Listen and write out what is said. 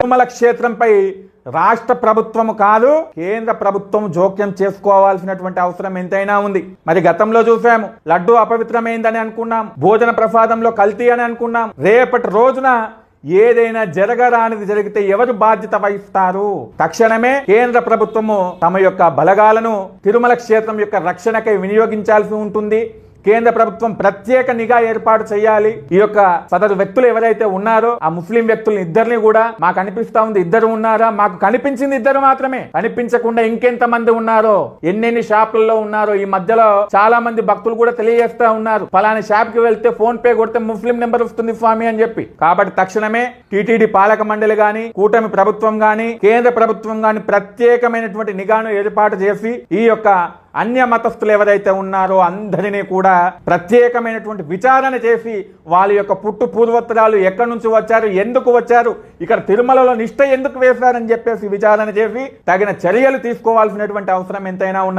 తిరుమల క్షేత్రంపై రాష్ట్ర ప్రభుత్వము కాదు కేంద్ర ప్రభుత్వం జోక్యం చేసుకోవాల్సినటువంటి అవసరం ఎంతైనా ఉంది. మరి గతంలో చూసాము, లడ్డు అపవిత్రమైందని అనుకున్నాం, భోజన ప్రసాదంలో కల్తీ అని అనుకున్నాం. రేపటి రోజున ఏదైనా జరగరానిది జరిగితే ఎవరు బాధ్యత వహిస్తారు? తక్షణమే కేంద్ర ప్రభుత్వము తమ యొక్క బలగాలను తిరుమల క్షేత్రం యొక్క రక్షణకై వినియోగించాల్సి ఉంటుంది. కేంద్ర ప్రభుత్వం ప్రత్యేక నిఘా ఏర్పాటు చేయాలి. ఈ యొక్క సదరు వ్యక్తులు ఎవరైతే ఉన్నారో ఆ ముస్లిం వ్యక్తులను ఇద్దరిని కూడా, మాకు అనిపిస్తా ఉంది ఇద్దరు ఉన్నారా, మాకు కనిపించింది ఇద్దరు మాత్రమే, కనిపించకుండా ఇంకెంత మంది ఉన్నారో, ఎన్నెన్ని షాపులలో ఉన్నారో ఈ మధ్యలో చాలా మంది భక్తులు కూడా తెలియజేస్తా ఉన్నారు, ఫలానా షాప్ కి వెళ్తే ఫోన్ పే కొడితే ముస్లిం నెంబర్ వస్తుంది స్వామి అని చెప్పి. కాబట్టి తక్షణమే టీటీడీ పాలక మండలి గాని, కూటమి ప్రభుత్వం గాని, కేంద్ర ప్రభుత్వం గాని ప్రత్యేకమైనటువంటి నిఘాను ఏర్పాటు చేసి ఈ యొక్క అన్య మతస్థులు ఎవరైతే ఉన్నారో అందరినీ కూడా ప్రత్యేకమైనటువంటి విచారణ చేసి వాళ్ళ యొక్క పుట్టు పూర్వోత్తరాలు ఎక్కడి నుంచి వచ్చారు, ఎందుకు వచ్చారు, ఇక్కడ తిరుమలలో నిష్ఠ ఎందుకు వేశారని చెప్పేసి విచారణ చేసి తగిన చర్యలు తీసుకోవాల్సినటువంటి అవసరం ఎంతైనా ఉన్నది.